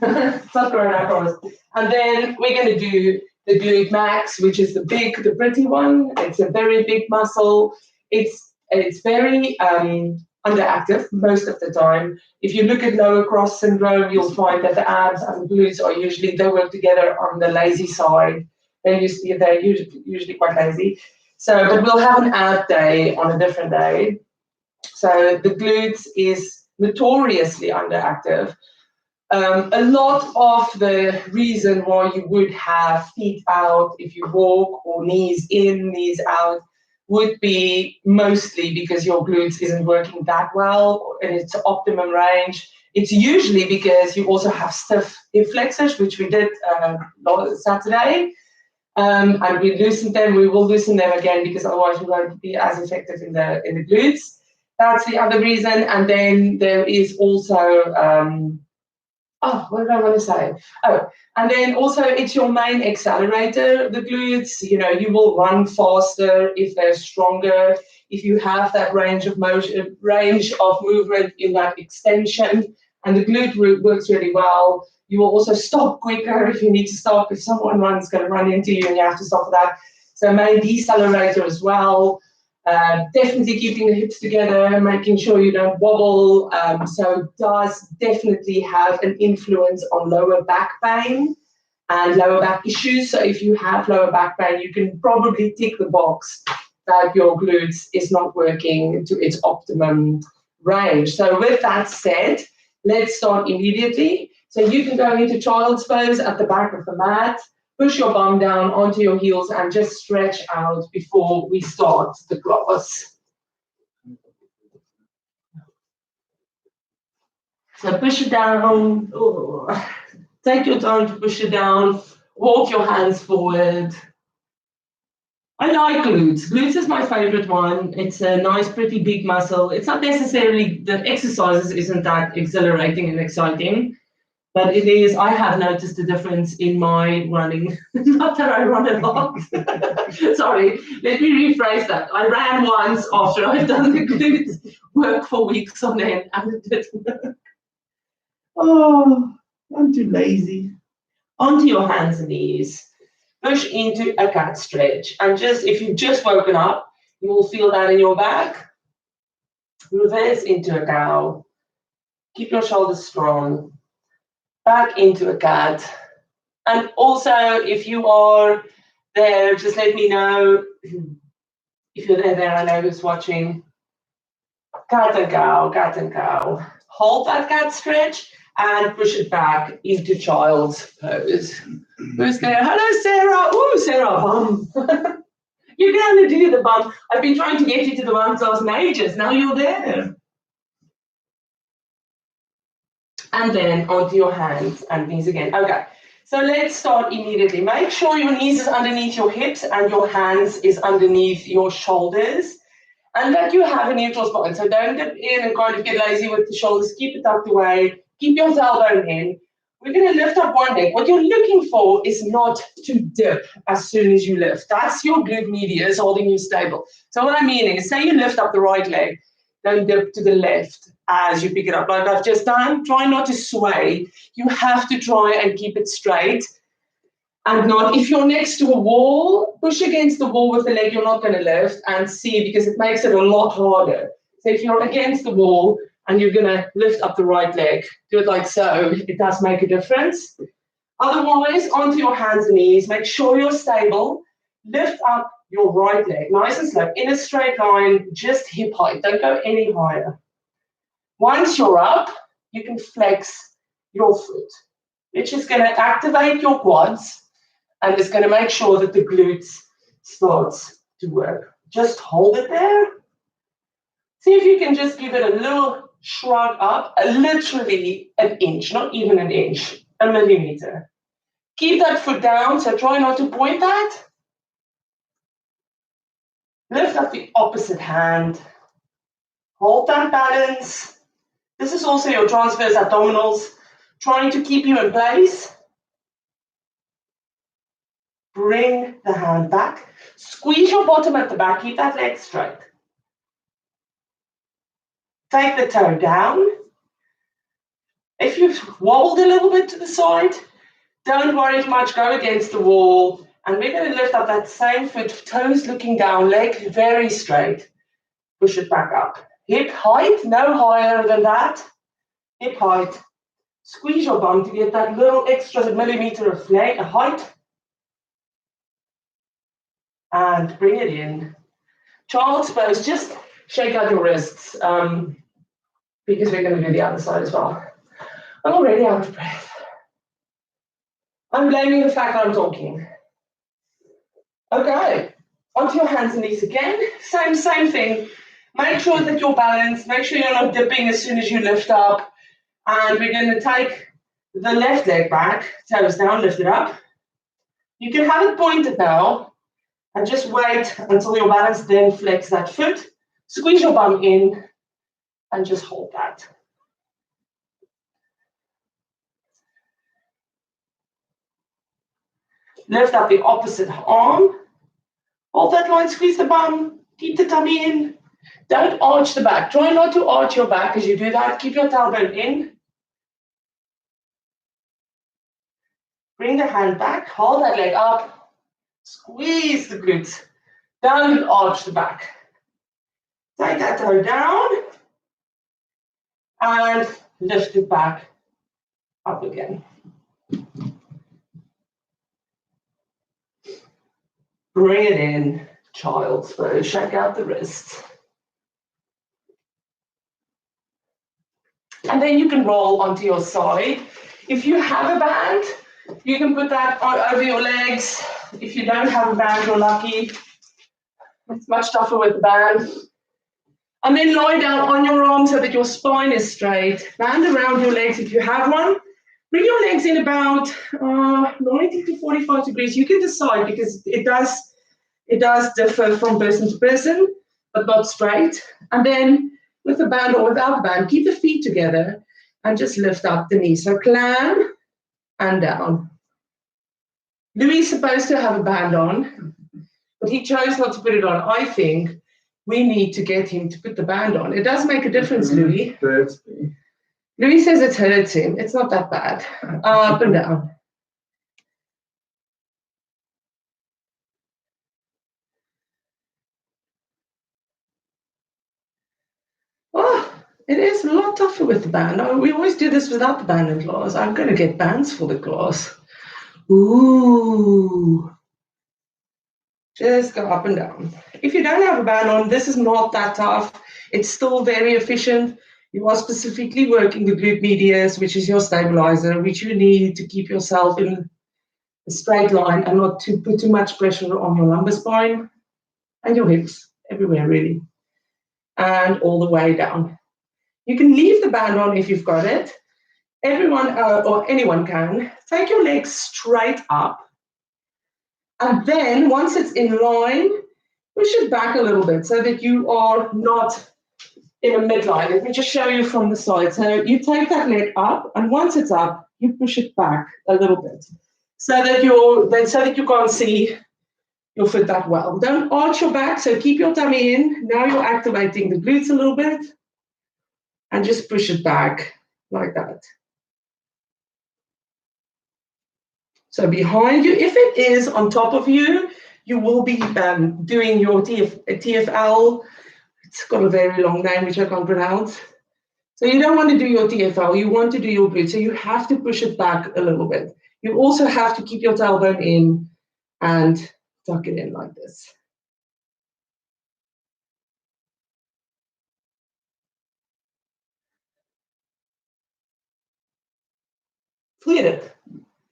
It's not corona, I promise. And then we're going to do the glute max, which is the pretty one. It's a very big muscle. It's very underactive most of the time. If you look at lower cross syndrome, you'll find that the abs and the glutes are usually, they work together on the lazy side. They're usually quite lazy. So, but we'll have an ab day on a different day. So the glutes is notoriously underactive. A lot of the reason why you would have feet out if you walk, or knees in, knees out, would be mostly because your glutes isn't working that well in its optimum range. It's usually because you also have stiff hip flexors, which we did Saturday. And we loosened them. We will loosen them again because otherwise we won't be as effective in the glutes. That's the other reason. And then there is also what did I want to say? Oh, and then also it's your main accelerator, the glutes. You will run faster if they're stronger, if you have that range of motion, range of movement in that extension. And the glute works really well. You will also stop quicker if you need to stop. If someone runs, going to run into you and you have to stop for that. So main decelerator as well. Definitely keeping the hips together, making sure you don't wobble. So it does definitely have an influence on lower back pain and lower back issues. So if you have lower back pain, you can probably tick the box that your glutes is not working to its optimum range. So with that said, let's start immediately. So you can go into child's pose at the back of the mat. Push your bum down onto your heels and just stretch out before we start the class. So push it down. Take your time to push it down. Walk your hands forward. I like glutes. Glutes is my favorite one. It's a nice, pretty big muscle. It's not necessarily, the exercises isn't that exhilarating and exciting. But it is, I have noticed a difference in my running. Not that I run a lot. Sorry, let me rephrase that. I ran once after I've done the glutes work for weeks on end, and it didn't work. Oh, I'm too lazy. Onto your hands and knees. Push into a cat stretch. And just, if you've just woken up, you will feel that in your back. Reverse into a cow. Keep your shoulders strong. Back into a cat. And also, if you are there, just let me know. If you're there, I know who's watching. Cat and cow, cat and cow. Hold that cat stretch and push it back into child's pose. Who's there? Hello, Sarah. Oh, Sarah, bum. You're going to do the bum. I've been trying to get you to the bum class in ages. Now you're there. And then onto your hands and knees again. Okay, so let's start immediately. Make sure your knees is underneath your hips and your hands is underneath your shoulders. And that you have a neutral spine. So don't get in and kind of get lazy with the shoulders. Keep it tucked away. Keep your tailbone in. We're going to lift up one leg. What you're looking for is not to dip as soon as you lift. That's your glute medius holding you stable. So what I mean is, say you lift up the right leg, don't dip to the left as you pick it up. Like I've just done, try not to sway. You have to try and keep it straight. And not, if you're next to a wall, push against the wall with the leg you're not going to lift and see, because it makes it a lot harder. So if you're against the wall and you're going to lift up the right leg, do it like so. It does make a difference. Otherwise, onto your hands and knees. Make sure you're stable. Lift up your right leg, nice and slow, in a straight line, just hip height. Don't go any higher. Once you're up, you can flex your foot. It's just going to activate your quads, and it's going to make sure that the glutes starts to work. Just hold it there. See if you can just give it a little shrug up, literally an inch, not even an inch, a millimeter. Keep that foot down, so try not to point that. Lift up the opposite hand. Hold that balance. This is also your transverse abdominals, trying to keep you in place. Bring the hand back. Squeeze your bottom at the back. Keep that leg straight. Take the toe down. If you've wobbled a little bit to the side, don't worry too much, go against the wall. And we're going to lift up that same foot, toes looking down, leg very straight. Push it back up. Hip height, no higher than that. Hip height. Squeeze your bum to get that little extra millimeter of height. And bring it in. Child's pose, just shake out your wrists because we're going to do the other side as well. I'm already out of breath. I'm blaming the fact that I'm talking. Okay, onto your hands and knees again. Same thing. Make sure that you're balanced. Make sure you're not dipping as soon as you lift up. And we're going to take the left leg back, toes down, lift it up. You can have it pointed now and just wait until you're balanced, then flex that foot. Squeeze your bum in and just hold that. Lift up the opposite arm. Hold that line, squeeze the bum, keep the tummy in. Don't arch the back. Try not to arch your back as you do that. Keep your tailbone in. Bring the hand back, hold that leg up, squeeze the glutes. Don't arch the back. Take that toe down and lift it back up again. Bring it in, child's pose. Shake out the wrists. And then you can roll onto your side. If you have a band, you can put that over your legs. If you don't have a band, you're lucky. It's much tougher with the band. And then lie down on your arms so that your spine is straight. Band around your legs if you have one. Bring your legs in about 90 to 45 degrees. You can decide because it does differ from person to person, but not straight. And then with the band or without the band, keep the feet together and just lift up the knees. So climb and down. Louis is supposed to have a band on, but he chose not to put it on. I think we need to get him to put the band on. It does make a difference, Louis. Louis says it hurts him. It's not that bad. Up and down. Oh, it is a lot tougher with the band. Oh, we always do this without the band in class. I'm going to get bands for the class. Ooh. Just go up and down. If you don't have a band on, this is not that tough. It's still very efficient. You are specifically working the glute medius, which is your stabilizer, which you need to keep yourself in a straight line and not to put too much pressure on your lumbar spine and your hips, everywhere really, and all the way down. You can leave the band on if you've got it. Everyone or anyone can. Take your legs straight up. And then once it's in line, push it back a little bit so that you are not in a midline. Let me just show you from the side. So you take that leg up, and once it's up, you push it back a little bit so that you can't see your foot that well. Don't arch your back, so keep your tummy in. Now you're activating the glutes a little bit and just push it back like that. So behind you, if it is on top of you, you will be doing your TFL. It's got a very long name, which I can't pronounce. So you don't want to do your TFL, you want to do your glute. So you have to push it back a little bit. You also have to keep your tailbone in and tuck it in like this. Cleared it?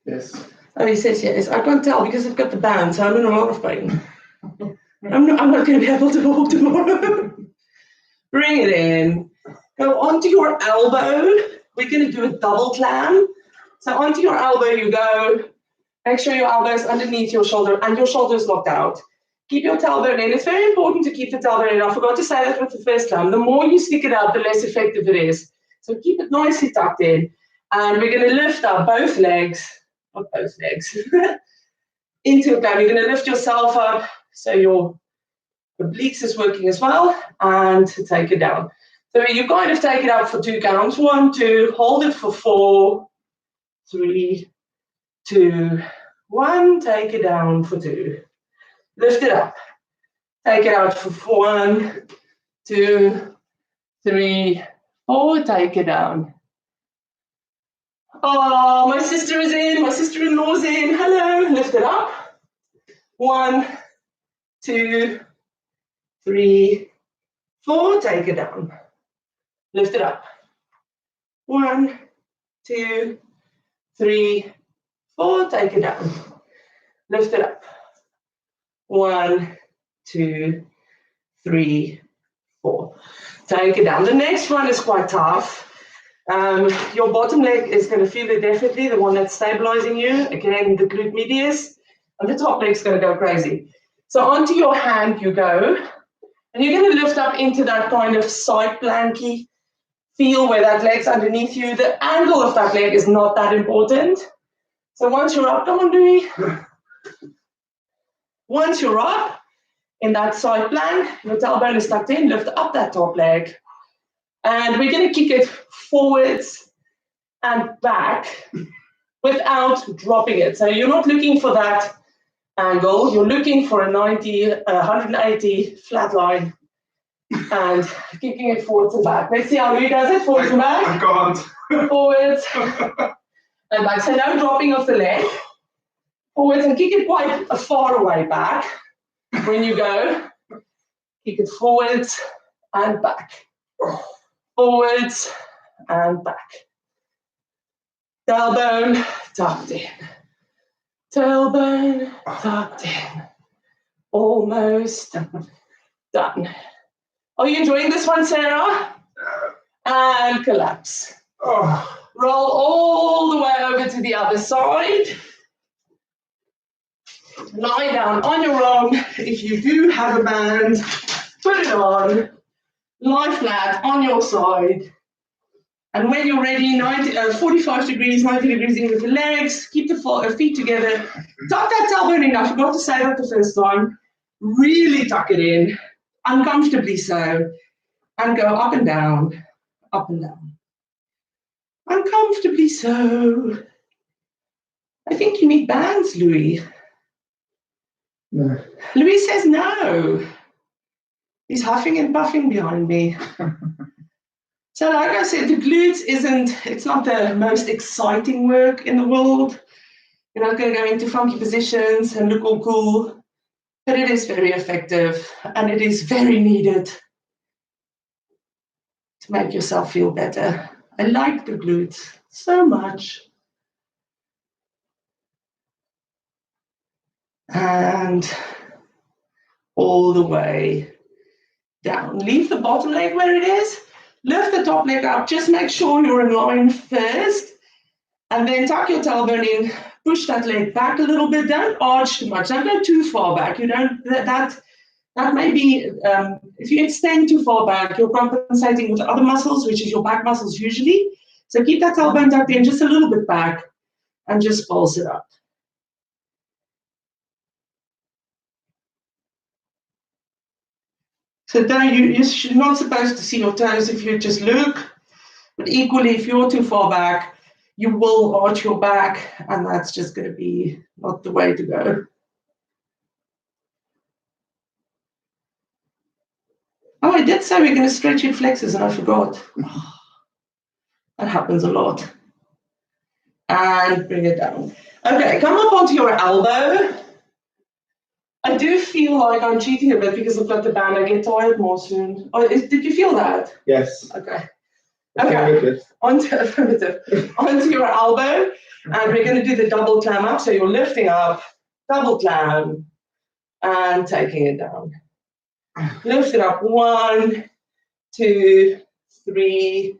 Yes. Oh, he says yes. I can't tell because I've got the band, so I'm in a lot of pain. I'm not going to be able to walk tomorrow. Bring it in. Go onto your elbow. We're going to do a double clam. So onto your elbow you go. Make sure your elbow is underneath your shoulder and your shoulder is locked out. Keep your tailbone in. It's very important to keep the tailbone in. I forgot to say that with the first clam. The more you stick it out, the less effective it is. So keep it nicely tucked in. And we're going to lift up both legs, not both legs, into a clam. You're going to lift yourself up so your obliques is working as well, and take it down. So you kind of take it up for 2 counts. 1, 2, hold it for 4, 3, 2, 1. Take it down for 2. Lift it up. Take it out for 1, 2, 3, 4. Take it down. Oh, my sister is in. My sister-in-law's in. Hello. Lift it up. 1, 2, 3, 4. Take it down. Lift it up. 1, 2, 3, 4. Take it down. Lift it up. 1, 2, 3, 4. Take it down. The next one is quite tough. Your bottom leg is going to feel it definitely, the one that's stabilizing you. Again, the glute medius. And the top leg's going to go crazy. So onto your hand you go. And you're going to lift up into that kind of side planky feel where that leg's underneath you. The angle of that leg is not that important. So once you're up, come on, Louis. Once you're up in that side plank, your tailbone is tucked in, lift up that top leg. And we're going to kick it forwards and back without dropping it. So you're not looking for that angle. You're looking for a 180 flat line and kicking it forwards and back. Let's see how Louis does it. Forwards and back. I can't. Forwards and back. So no dropping of the leg. Forwards and kick it quite a far away back. When you go, kick it forwards and back. Forwards and back. Tailbone tucked in. Tailbone tucked in. Almost done. Are you enjoying this one, Sarah? And collapse. Oh. Roll all the way over to the other side. Lie down on your own. If you do have a band, put it on. Lie flat on your side. And when you're ready, 45 degrees, 90 degrees in with the legs, keep the feet together. Tuck that tailbone in. I forgot to say that the first time. Really tuck it in, uncomfortably so, and go up and down, up and down. Uncomfortably so. I think you need bands, Louis. No. Louis says no. He's huffing and puffing behind me. So like I said, the glutes it's not the most exciting work in the world. You're not going to go into funky positions and look all cool, but it is very effective and it is very needed to make yourself feel better. I like the glutes so much. And all the way down. Leave the bottom leg where it is. Lift the top leg up. Just make sure you're in line first. And then tuck your tailbone in. Push that leg back a little bit. Don't arch too much. Don't go too far back. You don't. That may be, if you extend too far back, you're compensating with other muscles, which is your back muscles usually. So keep that tailbone tucked in just a little bit back and just pulse it up. So you're not supposed to see your toes if you just look, but equally, if you're too far back, you will arch your back, and that's just going to be not the way to go. Oh, I did say we're going to stretch your flexors, and I forgot. That happens a lot. And bring it down. Okay, come up onto your elbow. I do feel like I'm cheating a bit because I've got the band. I get tired more soon. Oh, did you feel that? Yes. Okay. Okay. Onto your elbow, and we're going to do the double climb up. So you're lifting up, double climb, and taking it down. Lift it up. 1, 2, 3,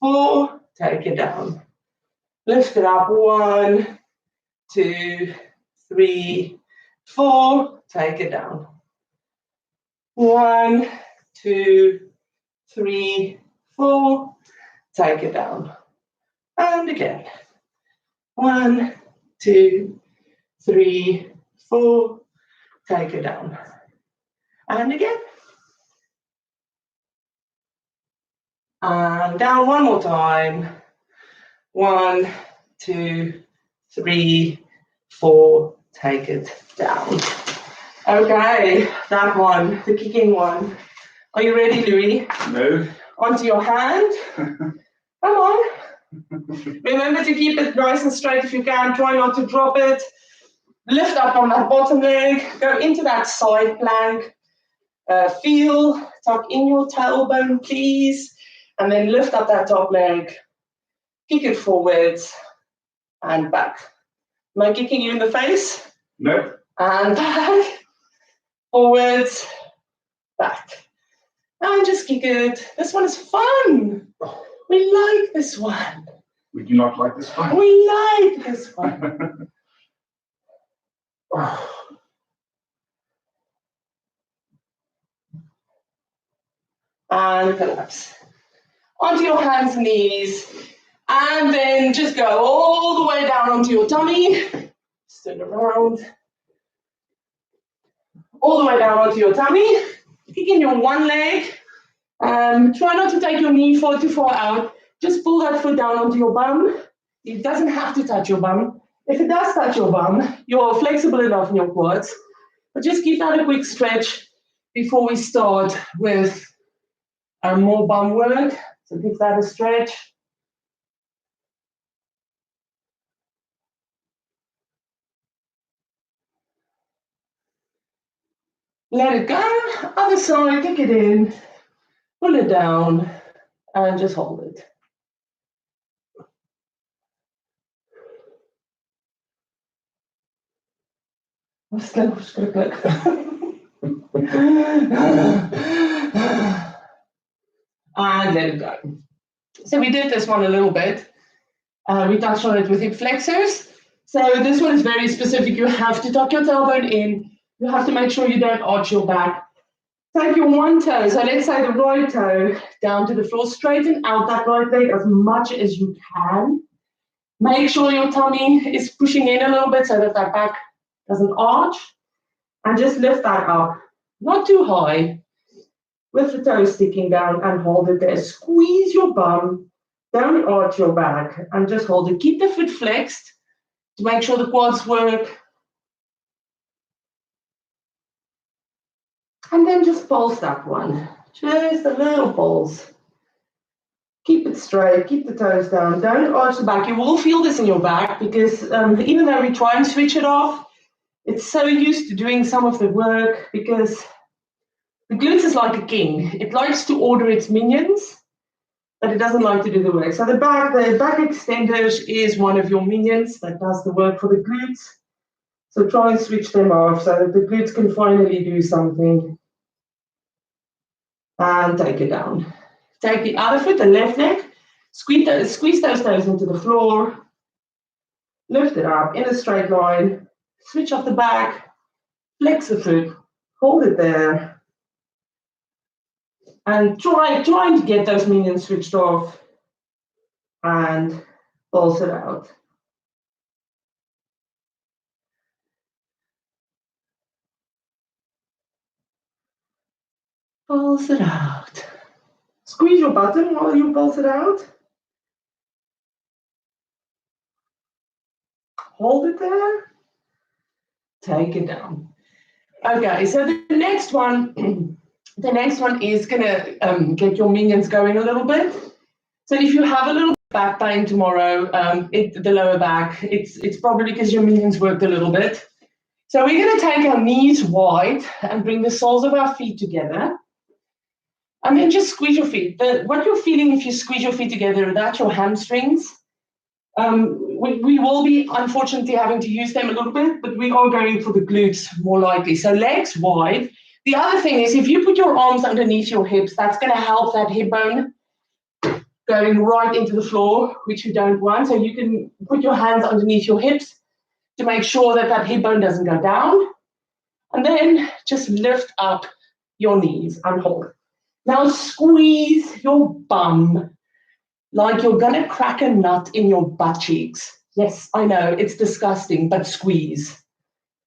4. Take it down. Lift it up. 1, 2, 3, 4. Take it down. 1, 2, 3, 4. Take it down. And again. 1, 2, 3, 4. Take it down. And again. And down one more time. 1, 2, 3, 4. Take it down. Okay, that one, the kicking one. Are you ready, Louis? No. Onto your hand. Come on. Remember to keep it nice and straight if you can. Try not to drop it. Lift up on that bottom leg. Go into that side plank. Feel, tuck in your tailbone, please. And then lift up that top leg. Kick it forwards and back. Am I kicking you in the face? No. And back. Forwards, back. And just kick it. This one is fun. We like this one. We do not like this one. We like this one. And collapse. Onto your hands and knees. And then just go all the way down onto your tummy. Turn around. All the way down onto your tummy. Kicking your one leg. Try not to take your knee far too far out. Just pull that foot down onto your bum. It doesn't have to touch your bum. If it does touch your bum, you're flexible enough in your quads. But just give that a quick stretch before we start with more bum work. So give that a stretch. Let it go. Other side, kick it in. Pull it down and just hold it. I'm just going to click. And let it go. So we did this one a little bit. We touched on it with hip flexors. So this one is very specific. You have to tuck your tailbone in. You have to make sure you don't arch your back. Take your one toe, so let's say the right toe, down to the floor. Straighten out that right leg as much as you can. Make sure your tummy is pushing in a little bit so that back doesn't arch. And just lift that up. Not too high. With the toe sticking down and hold it there. Squeeze your bum. Don't arch your back. And just hold it. Keep the foot flexed to make sure the quads work. And then just pulse that one. Just a little pulse. Keep it straight. Keep the toes down. Don't arch the back. You will feel this in your back because even though we try and switch it off, it's so used to doing some of the work because the glutes is like a king. It likes to order its minions, but it doesn't like to do the work. So the back extenders is one of your minions that does the work for the glutes. So try and switch them off so that the glutes can finally do something. And take it down. Take the other foot, the left leg, squeeze those toes into the floor, lift it up in a straight line, switch off the back, flex the foot, hold it there, and trying to get those minions switched off and pulse it out. Pulse it out. Squeeze your button while you pulse it out. Hold it there. Take it down. Okay, so the next one is gonna get your minions going a little bit. So if you have a little back pain tomorrow, the lower back, it's probably because your minions worked a little bit. So we're gonna take our knees wide and bring the soles of our feet together. And then just squeeze your feet. What you're feeling if you squeeze your feet together, that's your hamstrings. We will be, unfortunately, having to use them a little bit, but we are going for the glutes more likely. So legs wide. The other thing is if you put your arms underneath your hips, that's going to help that hip bone going right into the floor, which you don't want. So you can put your hands underneath your hips to make sure that hip bone doesn't go down. And then just lift up your knees and hold. Now squeeze your bum like you're going to crack a nut in your butt cheeks. Yes, I know, it's disgusting, but squeeze.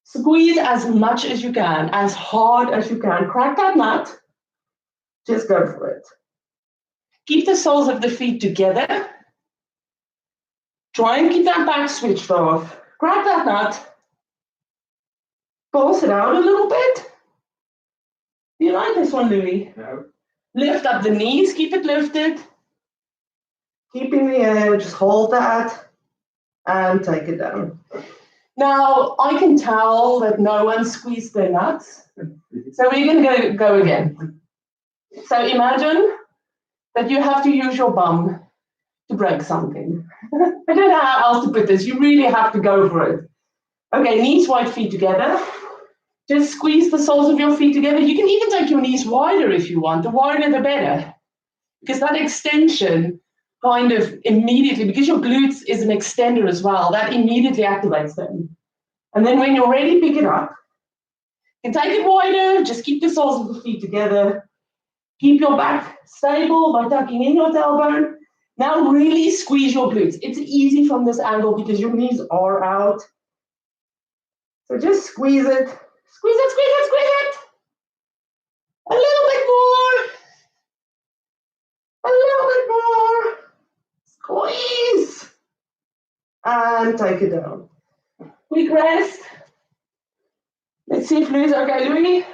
Squeeze as much as you can, as hard as you can. Crack that nut. Just go for it. Keep the soles of the feet together. Try and keep that back switched off. Grab that nut. Pulse it out a little bit. Do you like this one, Louis? No. Lift up the knees, keep it lifted. Keeping the air, just hold that and take it down. Now, I can tell that no one squeezed their nuts. So we're going to go again. So imagine that you have to use your bum to break something. I don't know how else to put this. You really have to go for it. Okay, knees wide, feet together. Just squeeze the soles of your feet together. You can even take your knees wider if you want. The wider, the better. Because that extension kind of immediately, because your glutes is an extender as well, that immediately activates them. And then when you're ready, pick it up. You can take it wider, just keep the soles of the feet together. Keep your back stable by tucking in your tailbone. Now really squeeze your glutes. It's easy from this angle because your knees are out. So just squeeze it. Squeeze it, squeeze it, squeeze it. A little bit more. A little bit more. Squeeze. And take it down. Quick rest. Let's see if Louis is okay. Louis?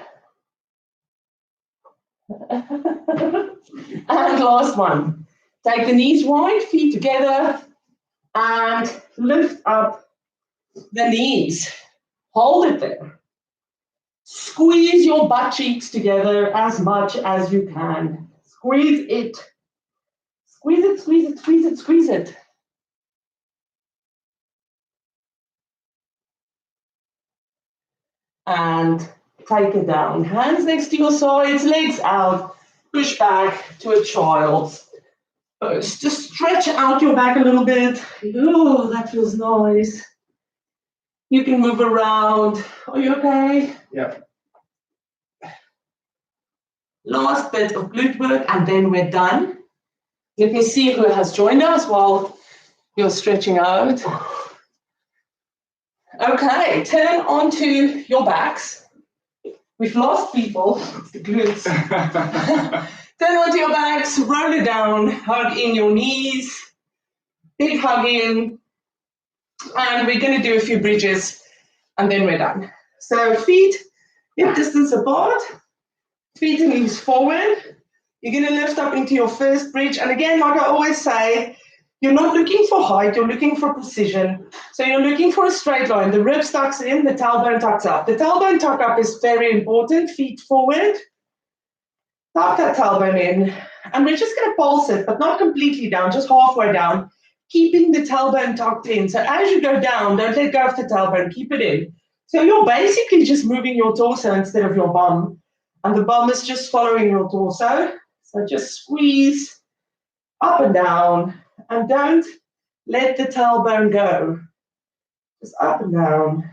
And last one. Take the knees wide, feet together, and lift up the knees. Hold it there. Squeeze your butt cheeks together as much as you can. Squeeze it. Squeeze it, squeeze it, squeeze it, squeeze it. And take it down. Hands next to your sides, legs out. Push back to a child's pose. Just stretch out your back a little bit. Oh, that feels nice. You can move around. Are you okay? Yeah. Last bit of glute work, and then we're done. Let me see who has joined us while you're stretching out. Okay, turn onto your backs. We've lost people. It's the glutes. Turn onto your backs, roll it down, hug in your knees, big hug in, and we're going to do a few bridges, and then we're done. So feet hip distance apart, feet and knees forward. You're going to lift up into your first bridge, and again, like I always say, you're not looking for height, you're looking for precision. So you're looking for a straight line. The ribs tucks in, the tailbone tucks up. The tailbone tuck up is very important. Feet forward. Tuck that tailbone in. And we're just going to pulse it, but not completely down, just halfway down, keeping the tailbone tucked in. So as you go down, don't let go of the tailbone, keep it in. So you're basically just moving your torso instead of your bum. And the bum is just following your torso. So just squeeze up and down. And don't let the tailbone go. Just up and down.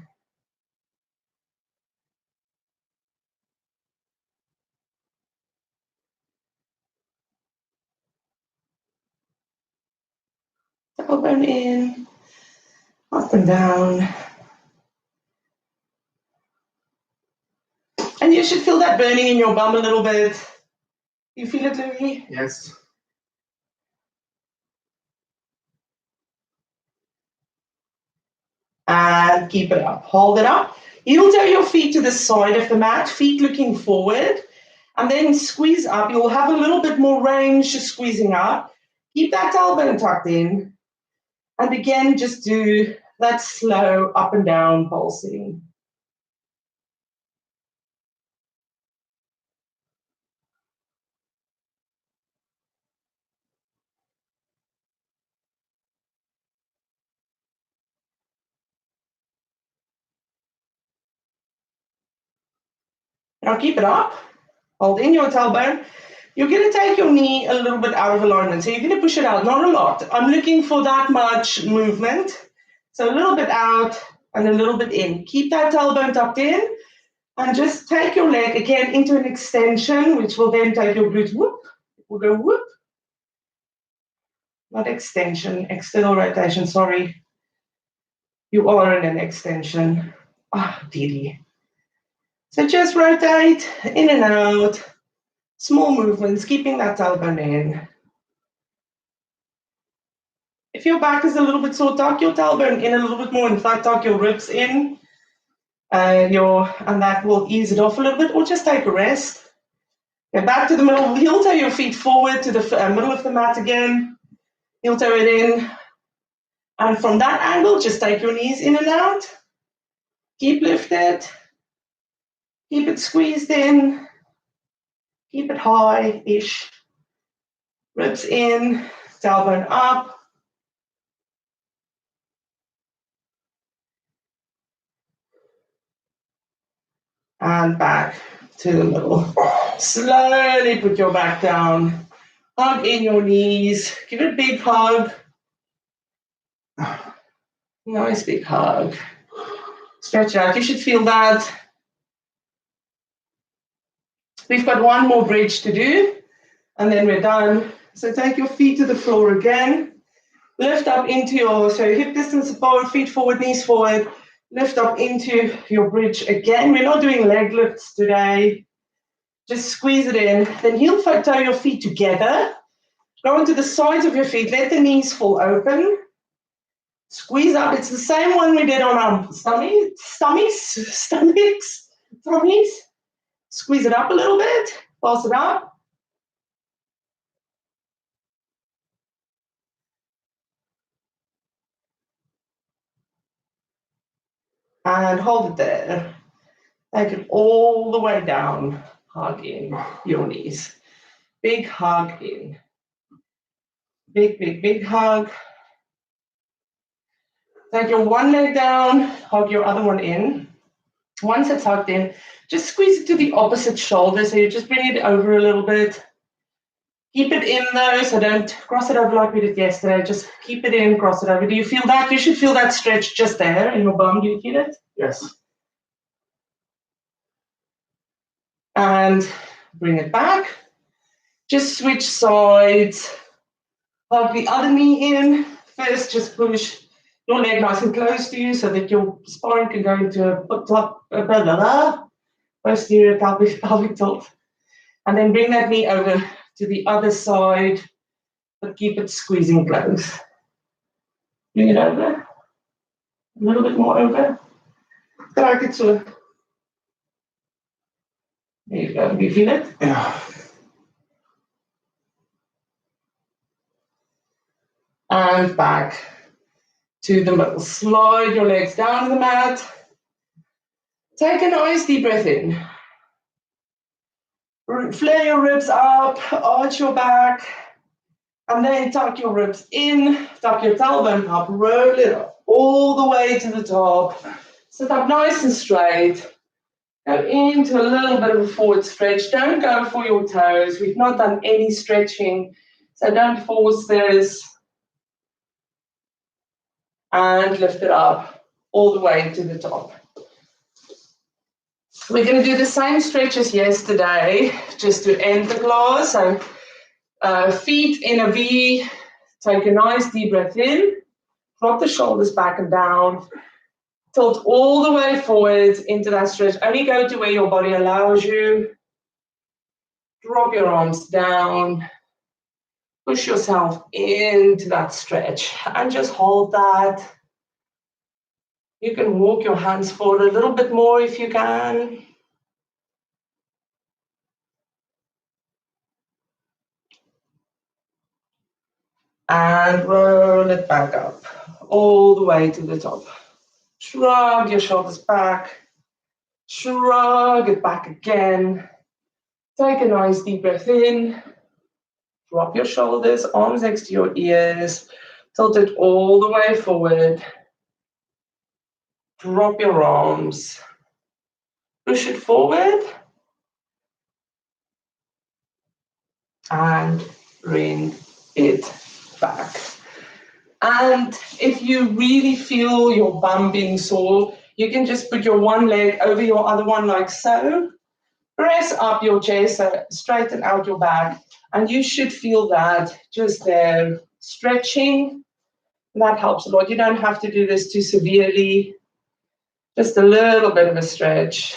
Tailbone in, up and down. And you should feel that burning in your bum a little bit. You feel it, Louis? Yes. And keep it up. Hold it up. Heel toe your feet to the side of the mat, feet looking forward. And then squeeze up. You'll have a little bit more range just squeezing up. Keep that tailbone tucked in. And again, just do that slow up and down pulsing. Now keep it up. Hold in your tailbone. You're going to take your knee a little bit out of alignment. So you're going to push it out, not a lot. I'm looking for that much movement. So a little bit out and a little bit in. Keep that tailbone tucked in. And just take your leg again into an extension, which will then take your glute whoop. We'll go whoop. Not extension, external rotation, sorry. You are in an extension. Ah, dearie. So just rotate in and out. Small movements, keeping that tailbone in. If your back is a little bit sore, tuck your tailbone in a little bit more. In fact, tuck your ribs in, and that will ease it off a little bit, or just take a rest. Get back to the middle. Heel toe your feet forward to the middle of the mat again. Heel toe it in. And from that angle, just take your knees in and out. Keep lifted. Keep it squeezed in. Keep it high-ish. Ribs in, tailbone up. And back to the middle. Slowly put your back down. Hug in your knees. Give it a big hug. Nice big hug. Stretch out. You should feel that. We've got one more bridge to do, and then we're done. So take your feet to the floor again. Lift up into so hip distance apart, feet forward, knees forward. Lift up into your bridge again. We're not doing leg lifts today. Just squeeze it in. Then heel toe your feet together. Go onto the sides of your feet. Let the knees fall open. Squeeze up. It's the same one we did on our stomachs. Squeeze it up a little bit. Pass it up. And hold it there. Take it all the way down. Hug in your knees. Big hug in. Big, big, big hug. Take your one leg down, hug your other one in. Once it's hugged in, just squeeze it to the opposite shoulder. So you just bring it over a little bit. Keep it in though, so don't cross it over like we did yesterday. Just keep it in, cross it over. Do you feel that? You should feel that stretch just there in your bum. Do you feel it? Yes. And bring it back. Just switch sides. Hug the other knee in. First, just push your leg nice and close to you so that your spine can go into a posterior pelvic tilt. And then bring that knee over to the other side, but keep it squeezing close. Bring it over. A little bit more over. Draag het so. There you go. Do you feel it? Yeah. And back to the middle. Slide your legs down to the mat. Take a nice deep breath in. Flare your ribs up, arch your back, and then tuck your ribs in, tuck your tailbone up, roll it up all the way to the top. Sit up nice and straight. Go into a little bit of a forward stretch. Don't go for your toes. We've not done any stretching, so don't force this. And lift it up all the way to the top. We're going to do the same stretch as yesterday, just to end the class. So feet in a V, take a nice deep breath in, drop the shoulders back and down, tilt all the way forward into that stretch. Only go to where your body allows you. Drop your arms down, push yourself into that stretch and just hold that. You can walk your hands forward a little bit more if you can. And roll it back up, all the way to the top. Shrug your shoulders back. Shrug it back again. Take a nice deep breath in. Drop your shoulders, arms next to your ears. Tilt it all the way forward. Drop your arms. Push it forward. And bring it back. And if you really feel your bum being sore, you can just put your one leg over your other one like so. Press up your chest, so straighten out your back. And you should feel that just there, stretching. That helps a lot. You don't have to do this too severely. Just a little bit of a stretch.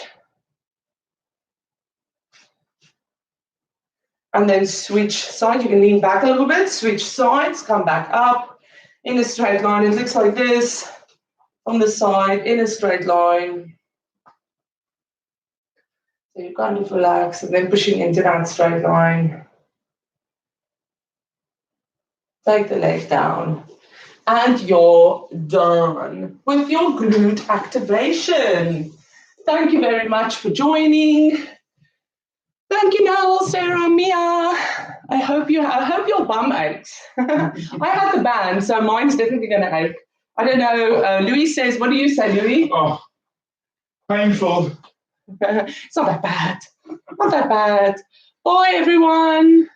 And then switch sides. You can lean back a little bit, switch sides, come back up. in a straight line. It looks like this on the side in a straight line. So you kind of relax and then pushing into that straight line. Take the leg down. And you're done with your glute activation. Thank you very much for joining. Thank you, Noel, Sarah, Mia. I hope your bum aches. I had the band, so mine's definitely going to ache. I don't know. Louis says, what do you say, Louis? Oh, painful. It's not that bad. Not that bad. Bye, everyone.